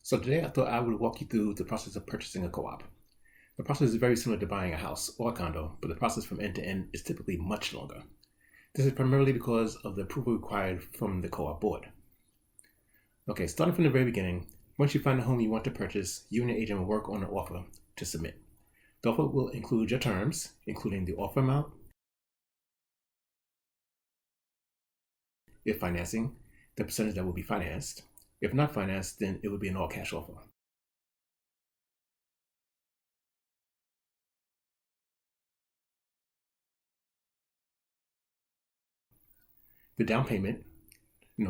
So today I thought I would walk you through the process of purchasing a co-op. The process is very similar to buying a house or a condo, but the process from end to end is typically much longer. This is primarily because of the approval required from the co-op board. Okay, starting from the very beginning, once you find the home you want to purchase, you and your agent will work on an offer to submit. The offer will include your terms, including the offer amount, if financing, the percentage that will be financed. If not financed, then it would be an all-cash offer. The down payment,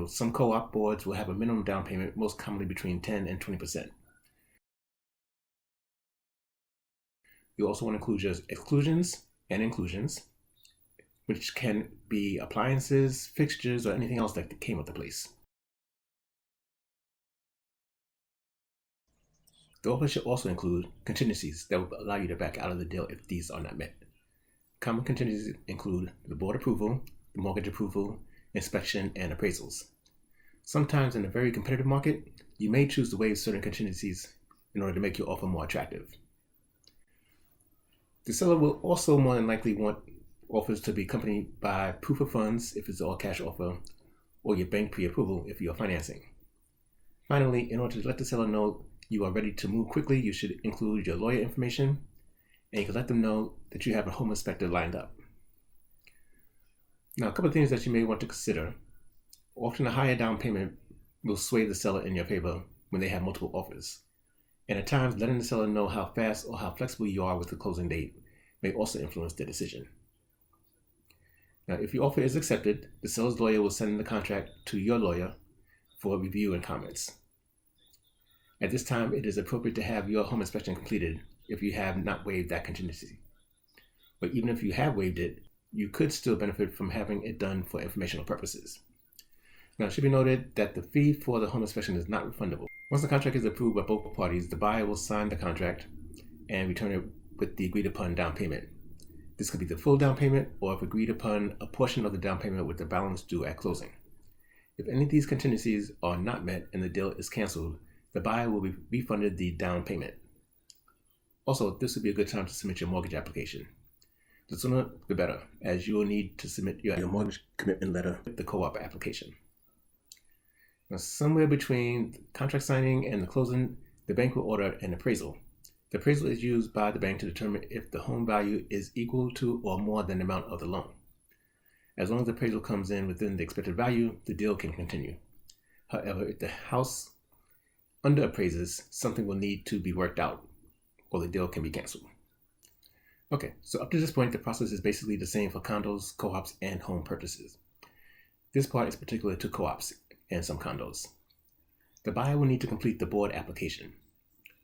some co-op boards will have a minimum down payment, most commonly between 10 and 20%. You also want to include your exclusions and inclusions, which can be appliances, fixtures, or anything else that came with the place. The offer should also include contingencies that will allow you to back out of the deal if these are not met. Common contingencies include the board approval, the mortgage approval, inspection, and appraisals. Sometimes in a very competitive market, you may choose to waive certain contingencies in order to make your offer more attractive. The seller will also more than likely want offers to be accompanied by proof of funds if it's an all-cash offer, or your bank pre-approval if you're financing. Finally, in order to let the seller know you are ready to move quickly, you should include your lawyer information, and you can let them know that you have a home inspector lined up. Now, a couple of things that you may want to consider. Often a higher down payment will sway the seller in your favor when they have multiple offers. And at times, letting the seller know how fast or how flexible you are with the closing date may also influence their decision. Now, if your offer is accepted, the seller's lawyer will send the contract to your lawyer for review and comments. At this time, it is appropriate to have your home inspection completed if you have not waived that contingency. But even if you have waived it, you could still benefit from having it done for informational purposes. Now, it should be noted that the fee for the home inspection is not refundable. Once the contract is approved by both parties, the buyer will sign the contract and return it with the agreed upon down payment. This could be the full down payment, or if agreed upon, a portion of the down payment with the balance due at closing. If any of these contingencies are not met and the deal is canceled, the buyer will be refunded the down payment. Also, this would be a good time to submit your mortgage application. The sooner the better, as you will need to submit your mortgage commitment letter with the co-op application. Now, somewhere between the contract signing and the closing, the bank will order an appraisal. The appraisal is used by the bank to determine if the home value is equal to or more than the amount of the loan. As long as the appraisal comes in within the expected value, the deal can continue. However, if the house under appraises, something will need to be worked out, or the deal can be canceled. Okay, so up to this point, the process is basically the same for condos, co-ops, and home purchases. This part is particular to co-ops and some condos. The buyer will need to complete the board application.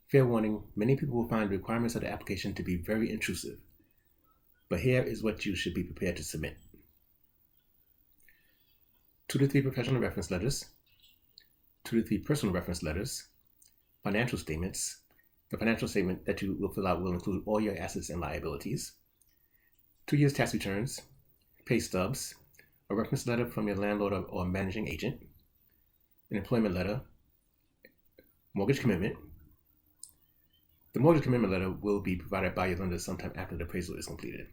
Fair warning, many people will find the requirements of the application to be very intrusive, but here is what you should be prepared to submit. 2 to 3 professional reference letters, 2 to 3 personal reference letters, financial statements. The financial statement that you will fill out will include all your assets and liabilities, 2 years tax returns, pay stubs, a reference letter from your landlord or managing agent, an employment letter, mortgage commitment. The mortgage commitment letter will be provided by your lender sometime after the appraisal is completed.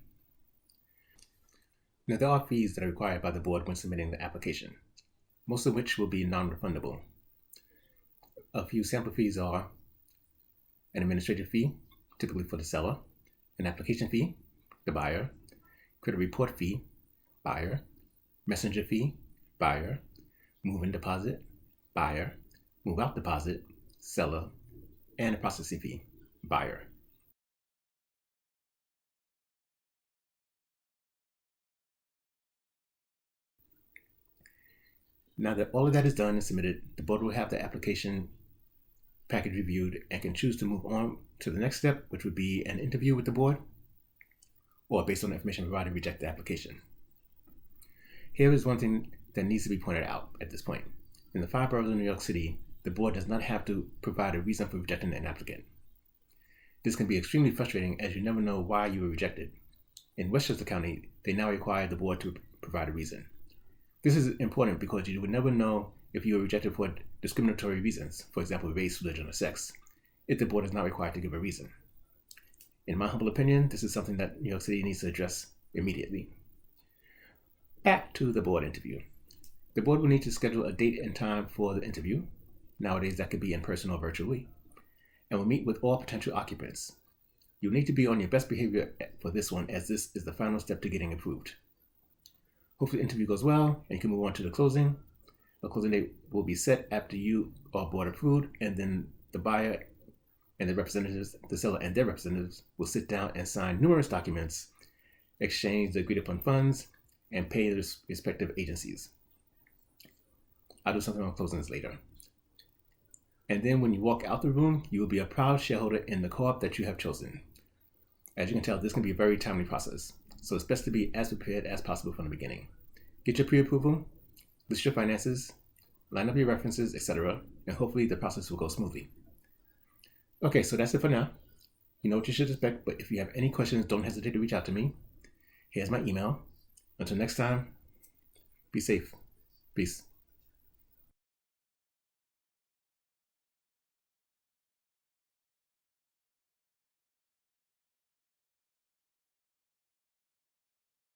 Now, there are fees that are required by the board when submitting the application, most of which will be non-refundable. A few sample fees are an administrative fee, typically for the seller, an application fee, the buyer, credit report fee, buyer, messenger fee, buyer, move-in deposit, buyer, move-out deposit, seller, and a processing fee, buyer. Now that all of that is done and submitted, the board will have the application package reviewed and can choose to move on to the next step, which would be an interview with the board, or based on the information provided, reject the application. Here is one thing that needs to be pointed out at this point. In the 5 boroughs of New York City, the board does not have to provide a reason for rejecting an applicant. This can be extremely frustrating as you never know why you were rejected. In Westchester County, they now require the board to provide a reason. This is important because you would never know if you were rejected for discriminatory reasons, for example, race, religion, or sex, if the board is not required to give a reason. In my humble opinion, this is something that New York City needs to address immediately. Back to the board interview. The board will need to schedule a date and time for the interview. Nowadays, that could be in person or virtually. And will meet with all potential occupants. You'll need to be on your best behavior for this one, as this is the final step to getting approved. Hopefully the interview goes well and you can move on to the closing. The closing date will be set after you are board approved, and then the buyer and the representatives, the seller and their representatives, will sit down and sign numerous documents, exchange the agreed upon funds, and pay the respective agencies. I'll do something on closings later. And then when you walk out the room, you will be a proud shareholder in the co-op that you have chosen. As you can tell, this can be a very timely process, so it's best to be as prepared as possible from the beginning. Get your pre-approval, list your finances, line up your references, etc., and hopefully the process will go smoothly. Okay, so that's it for now. You know what you should expect, but if you have any questions, don't hesitate to reach out to me. Here's my email. Until next time, be safe. Peace.